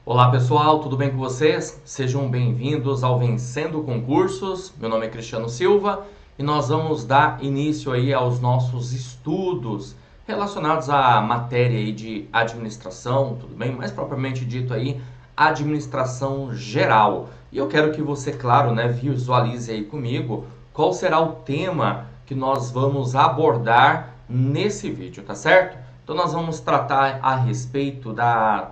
Olá pessoal, tudo bem com vocês? Sejam bem-vindos ao Vencendo Concursos. Meu nome é Cristiano Silva e nós vamos dar início aí aos nossos estudos relacionados à matéria aí de administração, tudo bem? Mais propriamente dito aí, administração geral. E eu quero que você, claro, né, visualize aí comigo qual será o tema que nós vamos abordar nesse vídeo, tá certo? Então, nós vamos tratar a respeito da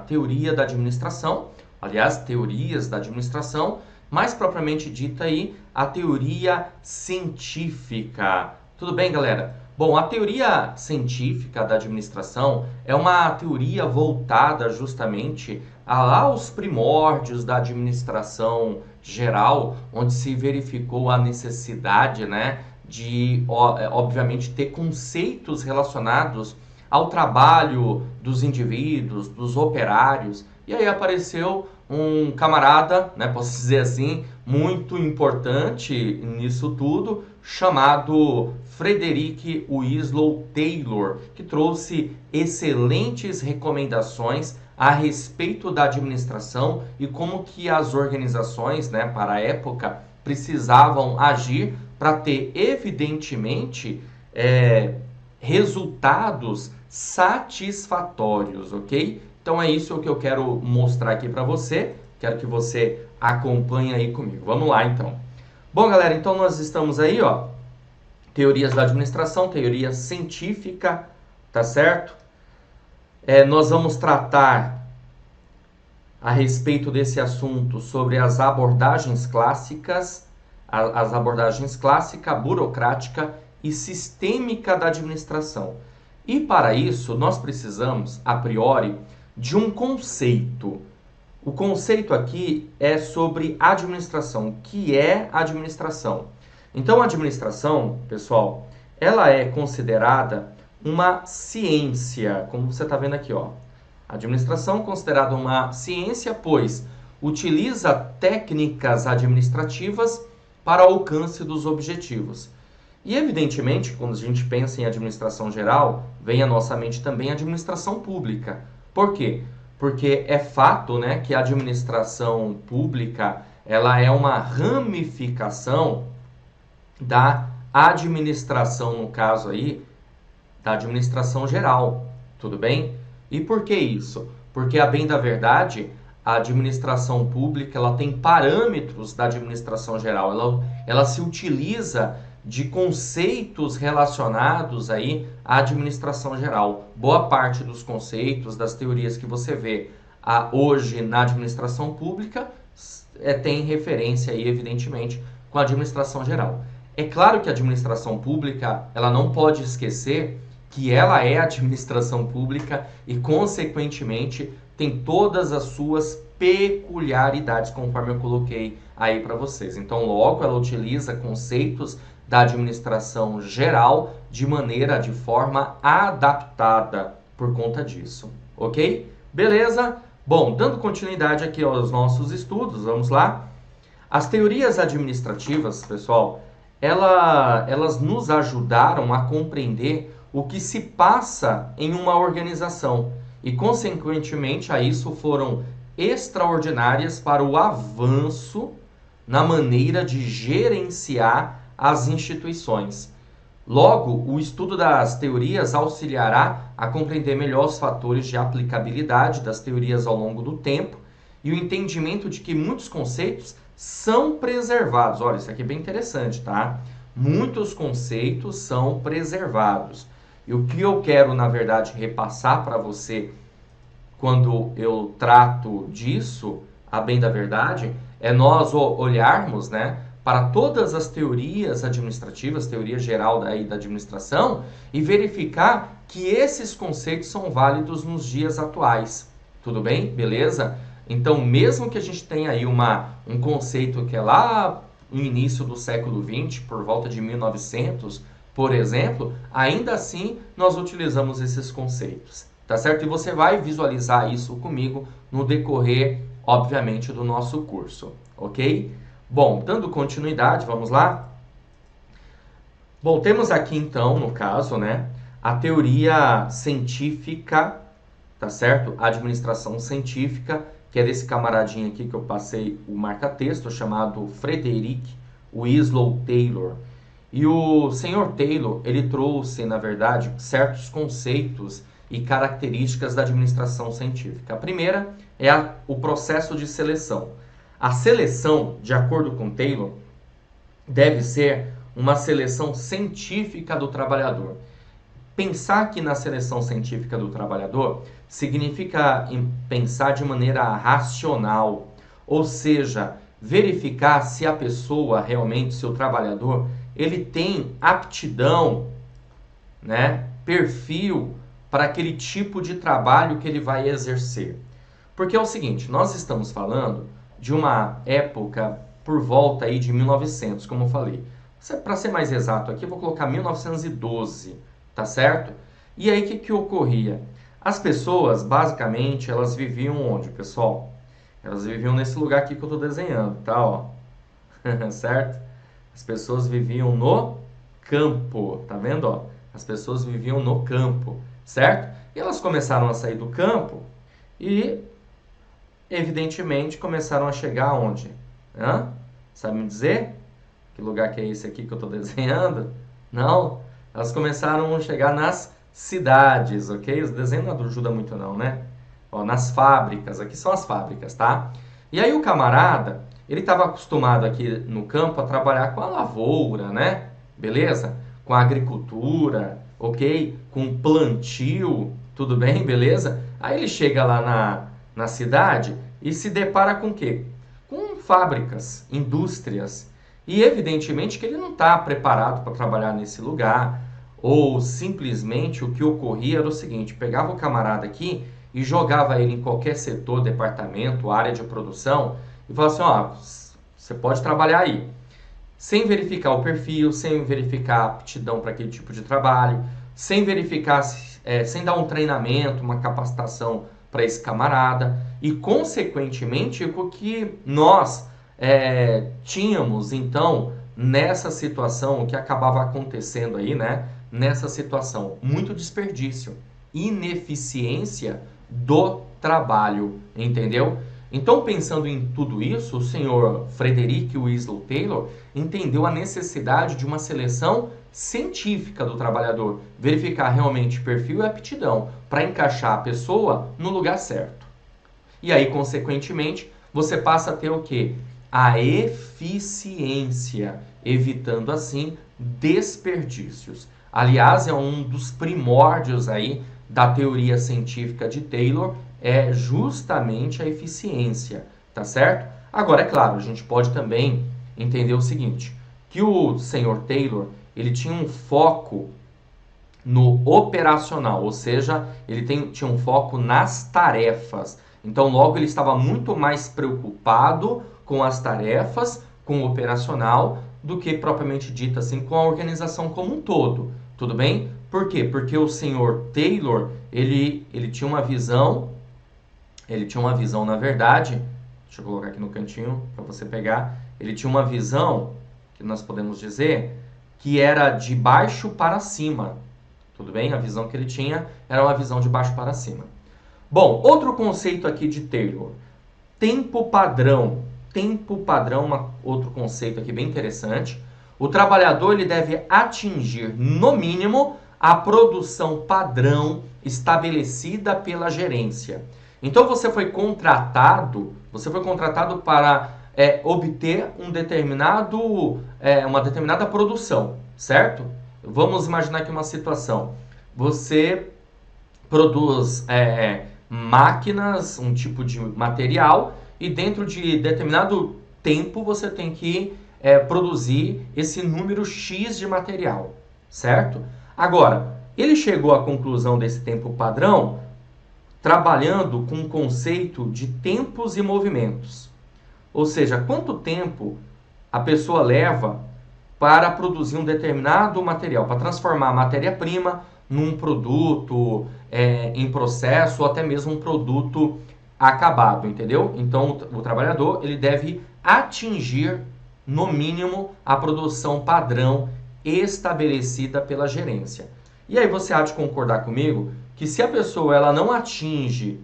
teoria da administração, aliás, teorias da administração, mais propriamente dita aí, a teoria científica. Tudo bem, galera? Bom, a teoria científica da administração é uma teoria voltada justamente aos primórdios da administração geral, onde se verificou a necessidade, né, de, obviamente, ter conceitos relacionados ao trabalho dos indivíduos, dos operários. E aí apareceu um camarada, né, posso dizer assim, muito importante nisso tudo, chamado Frederick Winslow Taylor, que trouxe excelentes recomendações a respeito da administração e como que as organizações, né, para a época, precisavam agir para ter, evidentemente, resultados satisfatórios, ok? Então é isso que eu quero mostrar aqui para você. Quero que você acompanhe aí comigo. Vamos lá, então. Bom, galera, então nós estamos aí, ó, teorias da administração, teoria científica, tá certo? Nós vamos tratar a respeito desse assunto sobre as abordagens clássicas, clássica, burocrática e sistêmica da administração. E para isso, nós precisamos, a priori, de um conceito. O conceito aqui é sobre administração. O que é administração? Então, a administração, pessoal, ela é considerada uma ciência, como você está vendo aqui, ó. A administração é considerada uma ciência, pois utiliza técnicas administrativas para alcance dos objetivos. E, evidentemente, quando a gente pensa em administração geral, vem à nossa mente também a administração pública. Por quê? Porque é fato, né, que a administração pública ela é uma ramificação da administração, no caso aí, da administração geral, tudo bem? E por que isso? Porque, a bem da verdade, a administração pública ela tem parâmetros da administração geral, ela se utiliza de conceitos relacionados aí à administração geral. Boa parte dos conceitos, das teorias que você vê hoje na administração pública tem referência aí, evidentemente, com a administração geral. É claro que a administração pública ela não pode esquecer que ela é administração pública e, consequentemente, tem todas as suas peculiaridades, conforme eu coloquei aí para vocês. Então, logo, ela utiliza conceitos da administração geral de forma adaptada por conta disso, ok? Beleza? Bom, dando continuidade aqui aos nossos estudos, vamos lá. As teorias administrativas, pessoal, elas nos ajudaram a compreender o que se passa em uma organização e, consequentemente, a isso foram extraordinárias para o avanço na maneira de gerenciar as instituições. Logo, o estudo das teorias auxiliará a compreender melhor os fatores de aplicabilidade das teorias ao longo do tempo e o entendimento de que muitos conceitos são preservados. Olha, isso aqui é bem interessante, tá? Muitos conceitos são preservados. E o que eu quero, na verdade, repassar para você quando eu trato disso, a bem da verdade, é nós olharmos, né, para todas as teorias administrativas, teoria geral da administração, e verificar que esses conceitos são válidos nos dias atuais. Tudo bem? Beleza? Então, mesmo que a gente tenha aí um conceito que é lá no início do século XX, por volta de 1900, por exemplo, ainda assim nós utilizamos esses conceitos, tá certo? E você vai visualizar isso comigo no decorrer, obviamente, do nosso curso, ok? Bom, dando continuidade, vamos lá? Bom, temos aqui então, no caso, né, a teoria científica, tá certo? Administração científica, que é desse camaradinho aqui que eu passei o marca-texto, chamado Frederick Winslow Taylor. E o senhor Taylor, ele trouxe, na verdade, certos conceitos e características da administração científica. A primeira é o processo de seleção. A seleção, de acordo com Taylor, deve ser uma seleção científica do trabalhador. Pensar que na seleção científica do trabalhador significa pensar de maneira racional, ou seja, verificar se a pessoa realmente, se o trabalhador, ele tem aptidão, né, perfil para aquele tipo de trabalho que ele vai exercer. Porque é o seguinte, nós estamos falando de uma época por volta aí de 1900, como eu falei. Para ser mais exato aqui, eu vou colocar 1912, tá certo? E aí, o que ocorria? As pessoas, basicamente, elas viviam onde, pessoal? Elas viviam nesse lugar aqui que eu estou desenhando, tá? Ó. Certo? As pessoas viviam no campo, tá vendo? Ó? As pessoas viviam no campo, certo? E elas começaram a sair do campo e, evidentemente, começaram a chegar aonde? Hã? Sabe me dizer? Que lugar que é esse aqui que eu estou desenhando? Não. Elas começaram a chegar nas cidades, ok? O desenho não ajuda muito não, né? Ó, nas fábricas, aqui são as fábricas, tá? E aí o camarada, ele estava acostumado aqui no campo a trabalhar com a lavoura, né? Beleza? Com a agricultura, ok? Com plantio, tudo bem? Beleza? Aí ele chega lá na cidade e se depara com o quê? Com fábricas, indústrias. E evidentemente que ele não está preparado para trabalhar nesse lugar. Ou simplesmente o que ocorria era o seguinte, pegava o camarada aqui e jogava ele em qualquer setor, departamento, área de produção e falava assim, ó, você pode trabalhar aí. Sem verificar o perfil, sem verificar a aptidão para aquele tipo de trabalho, sem verificar, sem dar um treinamento, uma capacitação para esse camarada. E consequentemente o que nós tínhamos então nessa situação, o que acabava acontecendo aí, né? Nessa situação, muito desperdício, ineficiência do trabalho, entendeu? Então, pensando em tudo isso, o senhor Frederick Winslow Taylor entendeu a necessidade de uma seleção científica do trabalhador, verificar realmente perfil e aptidão para encaixar a pessoa no lugar certo. E aí, consequentemente, você passa a ter o quê? A eficiência, evitando assim desperdícios. Aliás, é um dos primórdios aí da teoria científica de Taylor, é justamente a eficiência, tá certo? Agora, é claro, a gente pode também entender o seguinte, que o senhor Taylor, ele tinha um foco no operacional, ou seja, ele tinha um foco nas tarefas. Então, logo, ele estava muito mais preocupado com as tarefas, com o operacional, do que propriamente dito assim, com a organização como um todo. Tudo bem? Por quê? Porque o senhor Taylor, ele tinha uma visão, na verdade, deixa eu colocar aqui no cantinho para você pegar, ele tinha uma visão, que nós podemos dizer, que era de baixo para cima. Tudo bem? A visão que ele tinha era uma visão de baixo para cima. Bom, outro conceito aqui de Taylor, tempo padrão. Tempo padrão, outro conceito aqui bem interessante. O trabalhador ele deve atingir, no mínimo, a produção padrão estabelecida pela gerência. Então você foi contratado para obter uma determinada produção, certo? Vamos imaginar aqui uma situação. Você produz máquinas, um tipo de material, e dentro de determinado tempo você tem que produzir esse número X de material, certo? Agora, ele chegou à conclusão desse tempo padrão trabalhando com o conceito de tempos e movimentos. Ou seja, quanto tempo a pessoa leva para produzir um determinado material, para transformar a matéria-prima num produto em processo ou até mesmo um produto acabado, entendeu? Então, o trabalhador ele deve atingir, no mínimo, a produção padrão estabelecida pela gerência. E aí você há de concordar comigo que se a pessoa ela não atinge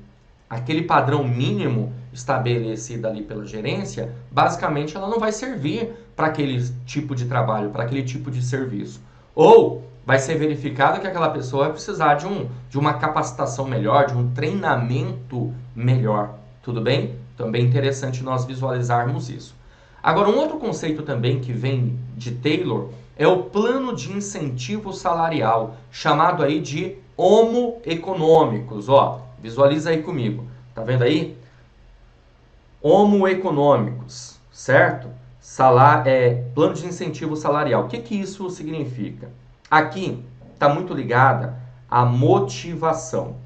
aquele padrão mínimo estabelecido ali pela gerência, basicamente ela não vai servir para aquele tipo de trabalho, para aquele tipo de serviço. Ou vai ser verificado que aquela pessoa vai precisar de uma capacitação melhor, de um treinamento melhor. Tudo bem? Também é interessante nós visualizarmos isso. Agora, um outro conceito também que vem de Taylor é o plano de incentivo salarial, chamado aí de Homo econômicos. Ó, visualiza aí comigo. Tá vendo aí? Homo econômicos, certo? Plano de incentivo salarial. O que isso significa? Aqui está muito ligada à motivação.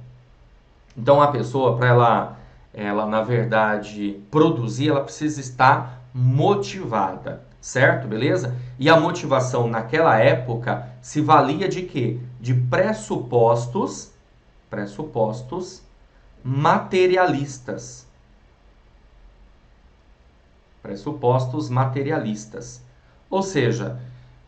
Então, a pessoa, para ela, na verdade, produzir, ela precisa estar motivada, certo? Beleza? E a motivação naquela época se valia de quê? De pressupostos materialistas. Pressupostos materialistas. Ou seja,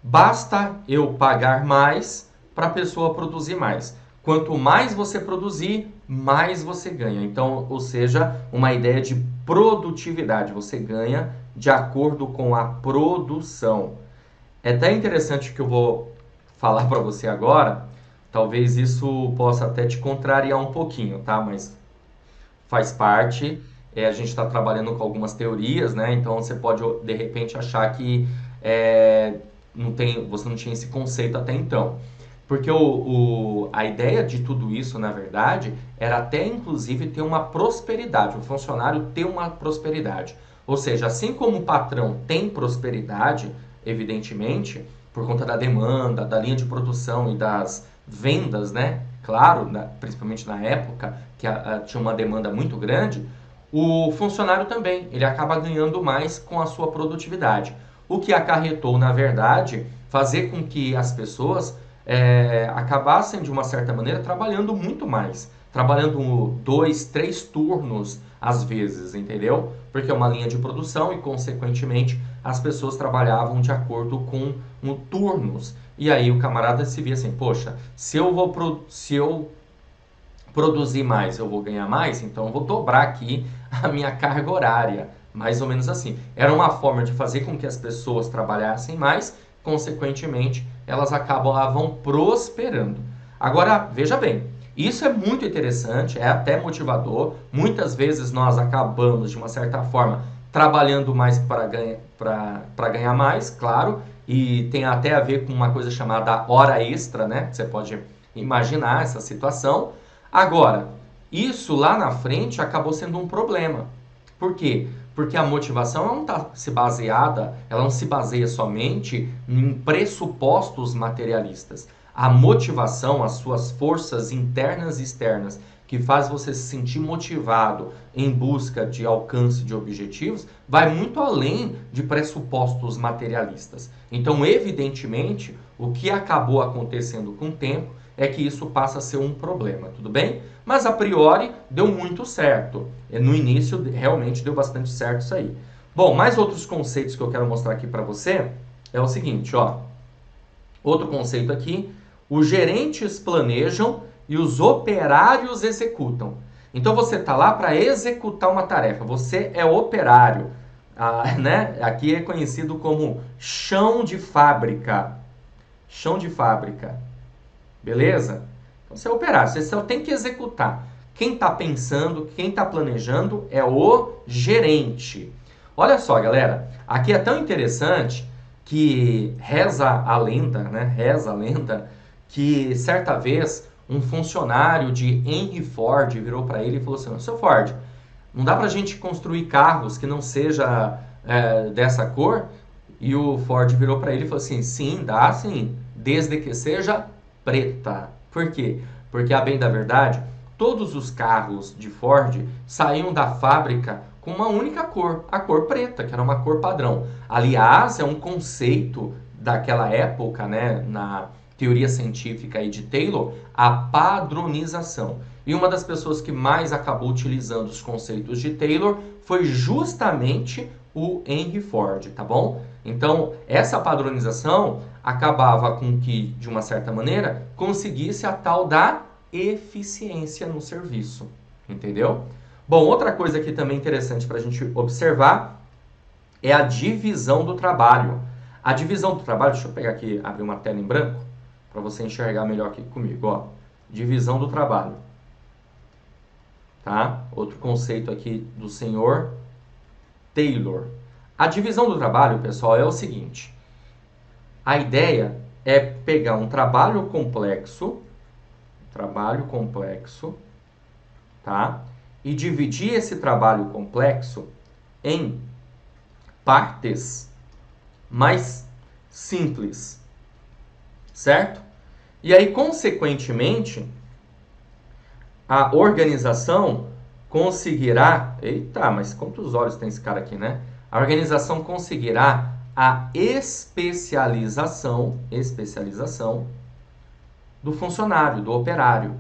basta eu pagar mais para a pessoa produzir mais. Quanto mais você produzir, mais você ganha. Então, ou seja, uma ideia de produtividade. Você ganha de acordo com a produção. É até interessante que eu vou falar para você agora. Talvez isso possa até te contrariar um pouquinho, tá? Mas faz parte. A gente está trabalhando com algumas teorias, né? Então você pode de repente achar que você não tinha esse conceito até então. Porque a ideia de tudo isso, na verdade, era até inclusive ter uma prosperidade, o funcionário ter uma prosperidade. Ou seja, assim como o patrão tem prosperidade, evidentemente, por conta da demanda, da linha de produção e das vendas, né? Claro, principalmente na época, que tinha uma demanda muito grande, o funcionário também, ele acaba ganhando mais com a sua produtividade. O que acarretou, na verdade, fazer com que as pessoas acabassem, de uma certa maneira, trabalhando muito mais. Trabalhando 2, 3 turnos às vezes, entendeu? Porque é uma linha de produção e, consequentemente, as pessoas trabalhavam de acordo com turnos. E aí o camarada se via assim, poxa, se eu produzir mais, eu vou ganhar mais, então eu vou dobrar aqui a minha carga horária. Mais ou menos assim. Era uma forma de fazer com que as pessoas trabalhassem mais, consequentemente, elas acabavam prosperando. Agora, veja bem, isso é muito interessante, é até motivador. Muitas vezes nós acabamos, de uma certa forma, trabalhando mais para ganhar mais, claro, e tem até a ver com uma coisa chamada hora extra, né? Você pode imaginar essa situação. Agora, isso lá na frente acabou sendo um problema. Por quê? Porque a motivação ela não se baseia somente em pressupostos materialistas. A motivação, as suas forças internas e externas, que faz você se sentir motivado em busca de alcance de objetivos, vai muito além de pressupostos materialistas. Então, evidentemente, o que acabou acontecendo com o tempo é que isso passa a ser um problema, tudo bem? Mas a priori deu muito certo. No início realmente deu bastante certo isso aí. Bom, mais outros conceitos que eu quero mostrar aqui para você é o seguinte, ó. Outro conceito aqui, os gerentes planejam e os operários executam. Então você está lá para executar uma tarefa, você é operário, né? Aqui é conhecido como chão de fábrica. Chão de fábrica. Beleza? Então você é operário, você só tem que executar. Quem está pensando, quem está planejando é o gerente. Olha só, galera, aqui é tão interessante que reza a lenda, né? Reza a lenda que certa vez um funcionário de Henry Ford virou para ele e falou assim: seu Ford, não dá para a gente construir carros que não seja dessa cor? E o Ford virou para ele e falou assim: sim, dá sim, desde que seja preta. Por quê? Porque, a bem da verdade, todos os carros de Ford saíam da fábrica com uma única cor, a cor preta, que era uma cor padrão. Aliás, é um conceito daquela época, né, na teoria científica aí de Taylor, a padronização. E uma das pessoas que mais acabou utilizando os conceitos de Taylor foi justamente o Henry Ford, tá bom? Então, essa padronização acabava com que, de uma certa maneira, conseguisse a tal da eficiência no serviço, entendeu? Bom, outra coisa aqui também interessante para a gente observar é a divisão do trabalho. A divisão do trabalho, deixa eu pegar aqui, abrir uma tela em branco, para você enxergar melhor aqui comigo, ó. Divisão do trabalho. Tá? Outro conceito aqui do senhor Taylor. A divisão do trabalho, pessoal, é o seguinte. A ideia é pegar um trabalho complexo, tá? E dividir esse trabalho complexo em partes mais simples, certo? E aí, consequentemente, a organização conseguirá... Eita, mas quantos olhos tem esse cara aqui, né? A organização conseguirá a especialização do funcionário, do operário.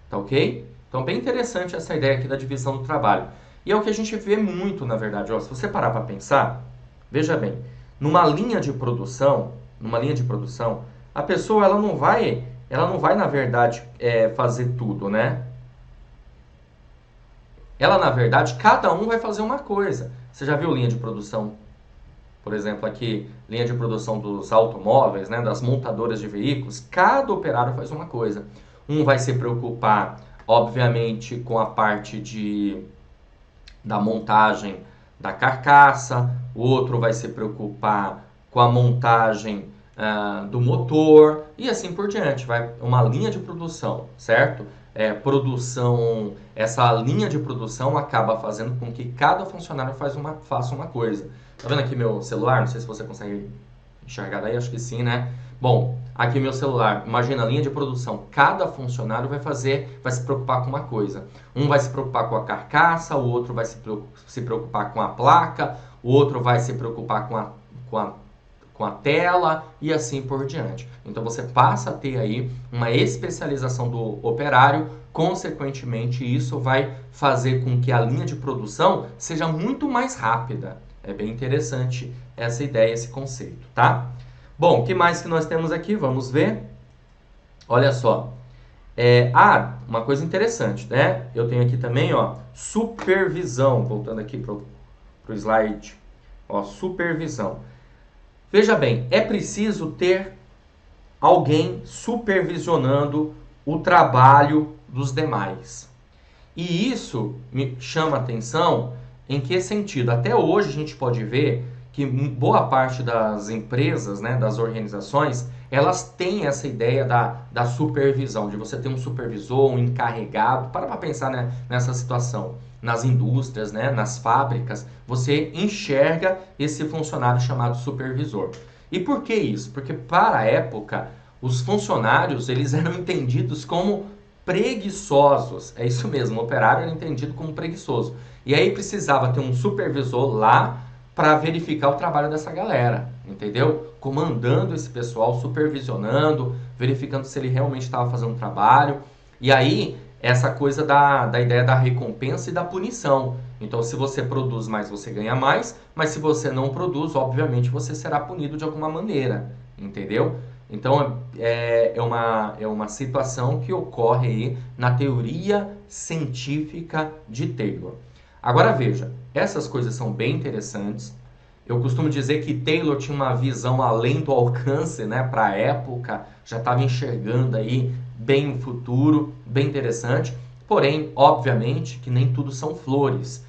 Tá ok? Então, bem interessante essa ideia aqui da divisão do trabalho. E é o que a gente vê muito, na verdade. Ó, se você parar para pensar, veja bem, numa linha de produção, a pessoa ela não vai, na verdade, fazer tudo, né? Ela, na verdade, cada um vai fazer uma coisa. Você já viu linha de produção? Por exemplo, aqui, linha de produção dos automóveis, né, das montadoras de veículos. Cada operário faz uma coisa. Um vai se preocupar, obviamente, com a parte da montagem da carcaça. O outro vai se preocupar com a montagem do motor. E assim por diante. Vai uma linha de produção, certo? Essa linha de produção acaba fazendo com que cada funcionário faça uma coisa. Tá vendo aqui meu celular? Não sei se você consegue enxergar daí, acho que sim, né? Bom, aqui meu celular, imagina a linha de produção. Cada funcionário vai se preocupar com uma coisa. Um vai se preocupar com a carcaça, o outro vai se preocupar com a placa, o outro vai se preocupar com a tela e assim por diante. Então você passa a ter aí uma especialização do operário, consequentemente isso vai fazer com que a linha de produção seja muito mais rápida. É bem interessante essa ideia, esse conceito, tá? Bom, o que mais que nós temos aqui? Vamos ver. Olha só. Uma coisa interessante, né? Eu tenho aqui também, ó, supervisão. Voltando aqui pro slide. Ó, supervisão. Veja bem, é preciso ter alguém supervisionando o trabalho dos demais. E isso me chama a atenção em que sentido? Até hoje a gente pode ver que boa parte das empresas, né, das organizações, elas têm essa ideia da supervisão, de você ter um supervisor, um encarregado. Para pensar, né, nessa situação. Nas indústrias, né, nas fábricas, você enxerga esse funcionário chamado supervisor. E por que isso? Porque para a época, os funcionários eles eram entendidos como preguiçosos. É isso mesmo, o operário era entendido como preguiçoso. E aí precisava ter um supervisor lá para verificar o trabalho dessa galera, entendeu? Comandando esse pessoal, supervisionando, verificando se ele realmente estava fazendo o trabalho. E aí, essa coisa da ideia da recompensa e da punição. Então, se você produz mais, você ganha mais, mas se você não produz, obviamente, você será punido de alguma maneira, entendeu? Então, é uma situação que ocorre aí na teoria científica de Taylor. Agora veja, essas coisas são bem interessantes. Eu costumo dizer que Taylor tinha uma visão além do alcance, né, para a época, já estava enxergando aí bem o futuro, bem interessante. Porém, obviamente, que nem tudo são flores.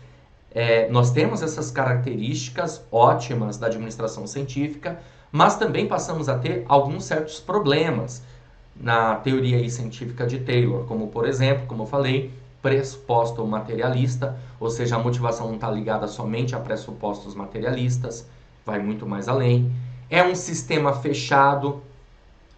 Nós temos essas características ótimas da administração científica, mas também passamos a ter alguns certos problemas na teoria aí científica de Taylor, como por exemplo, como eu falei, pressuposto materialista, ou seja, a motivação não está ligada somente a pressupostos materialistas, vai muito mais além. É um sistema fechado,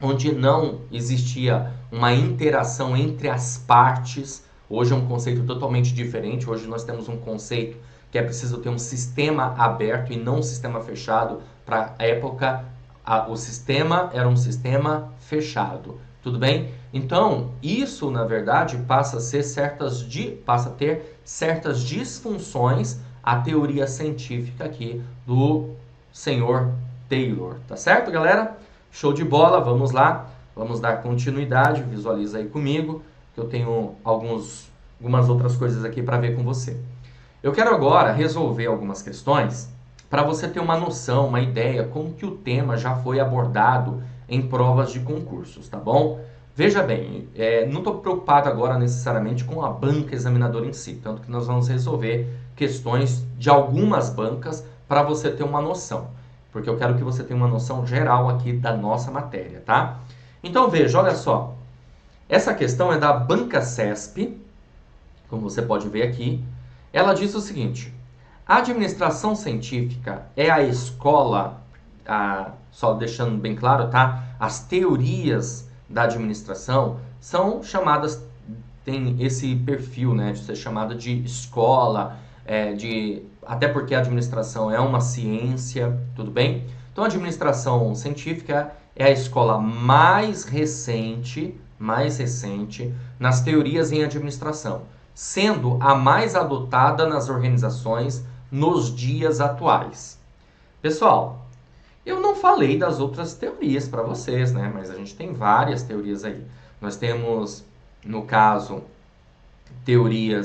onde não existia uma interação entre as partes. Hoje é um conceito totalmente diferente. Hoje nós temos um conceito que é preciso ter um sistema aberto e não um sistema fechado. Para a época, o sistema era um sistema fechado. Tudo bem? Então, isso, na verdade, passa a ter certas disfunções a teoria científica aqui do senhor Taylor. Tá certo, galera? Show de bola, vamos lá. Vamos dar continuidade, visualiza aí comigo, que eu tenho algumas outras coisas aqui para ver com você. Eu quero agora resolver algumas questões para você ter uma noção, uma ideia, como que o tema já foi abordado em provas de concursos, tá bom? Veja bem, não estou preocupado agora necessariamente com a banca examinadora em si, tanto que nós vamos resolver questões de algumas bancas para você ter uma noção, porque eu quero que você tenha uma noção geral aqui da nossa matéria, tá? Então veja, olha só, essa questão é da Banca CESP, como você pode ver aqui. Ela diz o seguinte: a administração científica é a escola, só deixando bem claro, tá? As teorias da administração são chamadas, tem esse perfil, né, de ser chamada de escola, até porque a administração é uma ciência, tudo bem? Então a administração científica é a escola mais recente nas teorias em administração, sendo a mais adotada nas organizações nos dias atuais. Pessoal, eu não falei das outras teorias para vocês, né? Mas a gente tem várias teorias aí. Nós temos, no caso, teoria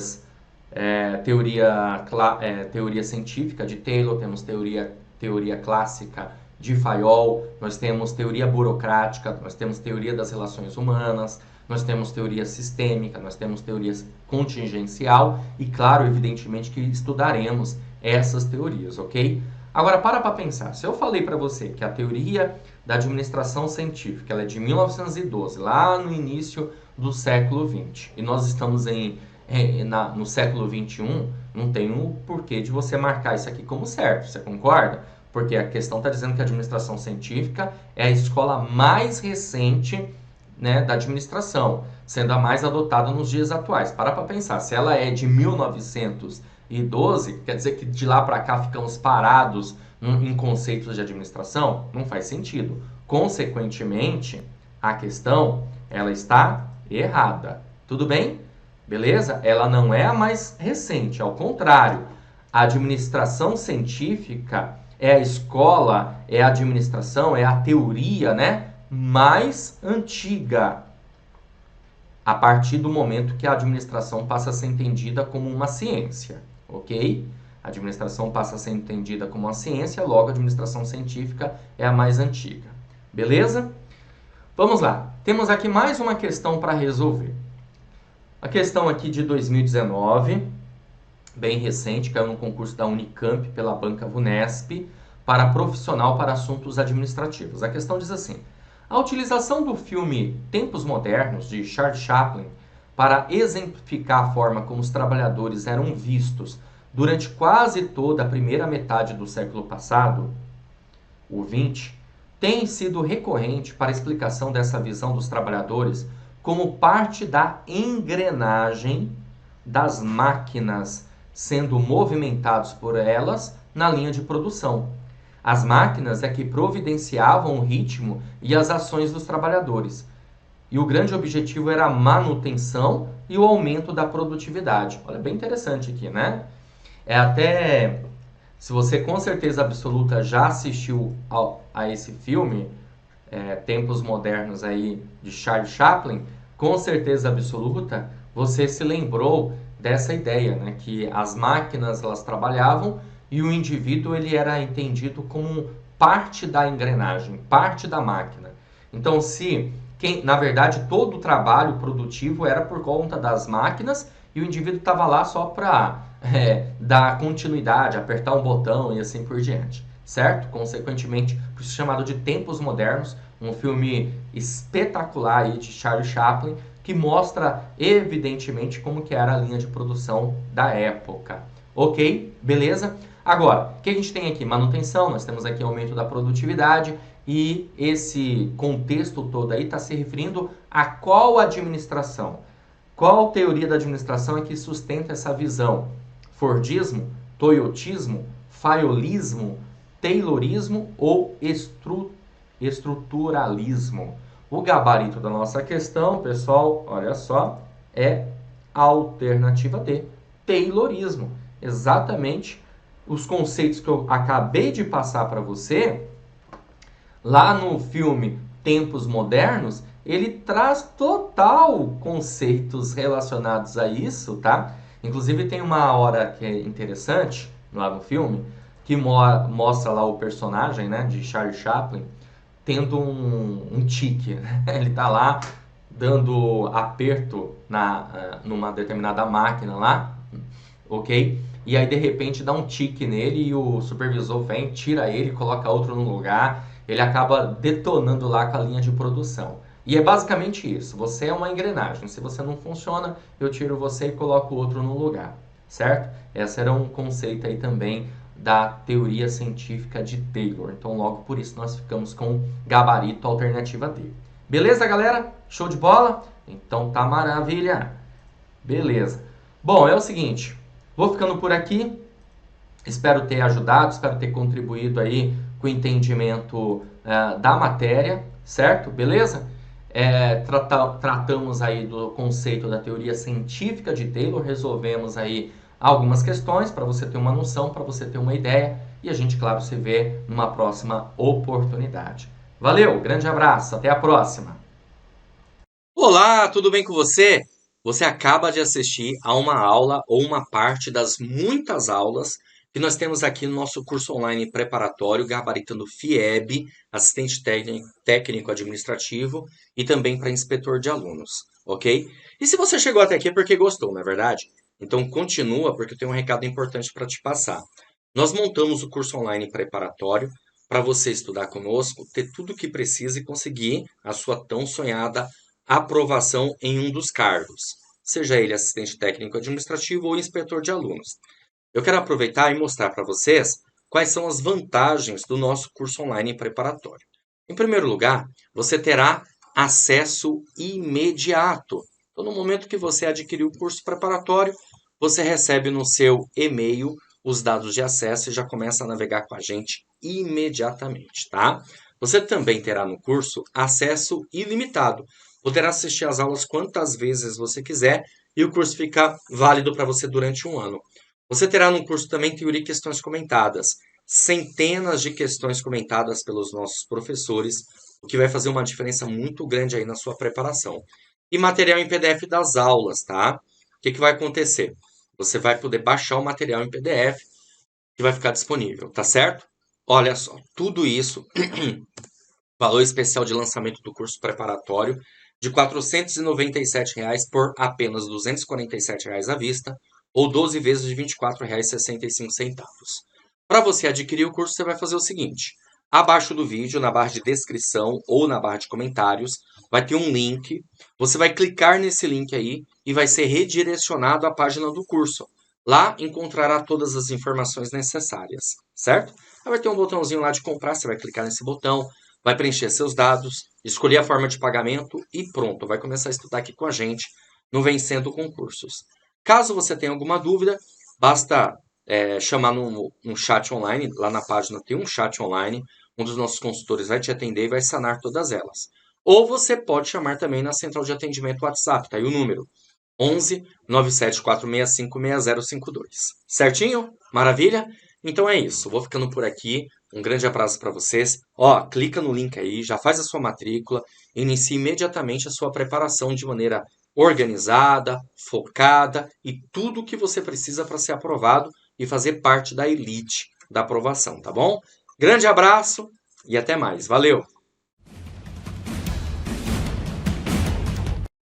científica de Taylor, temos teoria clássica de Fayol, nós temos teoria burocrática, nós temos teoria das relações humanas, nós temos teoria sistêmica, nós temos teoria contingencial e, claro, evidentemente que estudaremos essas teorias, ok? Agora, para pensar. Se eu falei para você que a teoria da administração científica ela é de 1912, lá no início do século XX, e nós estamos no século XXI, não tem o porquê de você marcar isso aqui como certo, você concorda? Porque a questão está dizendo que a administração científica é a escola mais recente, né, da administração, sendo a mais adotada nos dias atuais. Para pensar, se ela é de 1912, quer dizer que de lá para cá ficamos parados em conceitos de administração? Não faz sentido. Consequentemente, a questão ela está errada. Tudo bem? Beleza? Ela não é a mais recente, ao contrário. A administração científica é a escola, é a administração, é a teoria, né, mais antiga, a partir do momento que a administração passa a ser entendida como uma ciência, ok? A administração passa a ser entendida como uma ciência, logo a administração científica é a mais antiga. Beleza? Vamos lá. Temos aqui mais uma questão para resolver. A questão aqui de 2019, bem recente, caiu no concurso da Unicamp pela banca VUNESP, para profissional para assuntos administrativos. A questão diz assim: a utilização do filme Tempos Modernos, de Charles Chaplin, para exemplificar a forma como os trabalhadores eram vistos durante quase toda a primeira metade do século passado, o XX, tem sido recorrente para a explicação dessa visão dos trabalhadores como parte da engrenagem das máquinas sendo movimentados por elas na linha de produção. As máquinas é que providenciavam o ritmo e as ações dos trabalhadores. E o grande objetivo era a manutenção e o aumento da produtividade. Olha, bem interessante aqui, né? Se você com certeza absoluta já assistiu a esse filme, Tempos Modernos aí, de Charles Chaplin, com certeza absoluta, você se lembrou dessa ideia, né? Que as máquinas elas trabalhavam e o indivíduo ele era entendido como parte da engrenagem, parte da máquina. Então, na verdade, todo o trabalho produtivo era por conta das máquinas e o indivíduo estava lá só para dar continuidade, apertar um botão e assim por diante, certo? Consequentemente, por isso chamado de Tempos Modernos, um filme espetacular aí de Charles Chaplin, que mostra evidentemente como que era a linha de produção da época. Ok? Beleza? Agora, o que a gente tem aqui? Manutenção, nós temos aqui aumento da produtividade e esse contexto todo aí está se referindo a qual administração? Qual teoria da administração é que sustenta essa visão? Fordismo, toyotismo, fayolismo, taylorismo ou estruturalismo? O gabarito da nossa questão, pessoal, olha só, é a alternativa D, taylorismo. Exatamente os conceitos que eu acabei de passar para você, lá no filme tempos modernos, ele traz total conceitos relacionados a isso, tá? Inclusive tem uma hora que é interessante lá no filme, que mostra lá o personagem, né, de Charlie Chaplin, tendo um tique, né? Ele tá lá dando aperto numa determinada máquina lá, ok? E aí de repente dá um tique nele e o supervisor vem, tira ele, coloca outro no lugar, ele acaba detonando lá com a linha de produção. E é basicamente isso, você é uma engrenagem, se você não funciona, eu tiro você e coloco outro no lugar, certo? Esse era um conceito aí também da teoria científica de Taylor. Então, logo por isso, nós ficamos com gabarito alternativa D. Beleza, galera? Show de bola? Então tá maravilha. Beleza. Bom, é o seguinte, vou ficando por aqui. Espero ter ajudado, espero ter contribuído aí com o entendimento da matéria, certo? Beleza? Tratamos aí do conceito da teoria científica de Taylor, resolvemos aí algumas questões para você ter uma noção, para você ter uma ideia e a gente, claro, se vê numa próxima oportunidade. Valeu, grande abraço, até a próxima! Olá, tudo bem com você? Você acaba de assistir a uma aula ou uma parte das muitas aulas que nós temos aqui no nosso curso online preparatório, gabaritando FIEB, assistente técnico administrativo e também para inspetor de alunos, ok? E se você chegou até aqui é porque gostou, não é verdade? Então continua porque eu tenho um recado importante para te passar. Nós montamos o curso online preparatório para você estudar conosco, ter tudo o que precisa e conseguir a sua tão sonhada aprovação em um dos cargos, seja ele assistente técnico administrativo ou inspetor de alunos. Eu quero aproveitar e mostrar para vocês quais são as vantagens do nosso curso online preparatório. Em primeiro lugar, você terá acesso imediato. Então, no momento que você adquirir o curso preparatório, você recebe no seu e-mail os dados de acesso e já começa a navegar com a gente imediatamente, tá? Você também terá no curso acesso ilimitado. Poderá assistir às aulas quantas vezes você quiser e o curso fica válido para você durante um ano. Você terá no curso também teoria e questões comentadas. Centenas de questões comentadas pelos nossos professores, o que vai fazer uma diferença muito grande aí na sua preparação. E material em PDF das aulas, tá? O que vai acontecer? Você vai poder baixar o material em PDF que vai ficar disponível, tá certo? Olha só, tudo isso, valor especial de lançamento do curso preparatório, de R$ 497 por apenas R$ 247 à vista, ou 12 vezes de R$ 24,65. Para você adquirir o curso, você vai fazer o seguinte: abaixo do vídeo, na barra de descrição ou na barra de comentários, vai ter um link. Você vai clicar nesse link aí e vai ser redirecionado à página do curso. Lá encontrará todas as informações necessárias, certo? Aí vai ter um botãozinho lá de comprar, você vai clicar nesse botão, vai preencher seus dados, escolher a forma de pagamento e pronto, vai começar a estudar aqui com a gente no Vencendo Concursos. Caso você tenha alguma dúvida, basta chamar no chat online, lá na página tem um chat online, um dos nossos consultores vai te atender e vai sanar todas elas. Ou você pode chamar também na central de atendimento WhatsApp, tá aí o número, 11 97465 6052. Certinho? Maravilha? Então é isso, vou ficando por aqui. Um grande abraço para vocês. Ó, clica no link aí, já faz a sua matrícula, inicie imediatamente a sua preparação de maneira organizada, focada e tudo o que você precisa para ser aprovado e fazer parte da elite da aprovação, tá bom? Grande abraço e até mais. Valeu!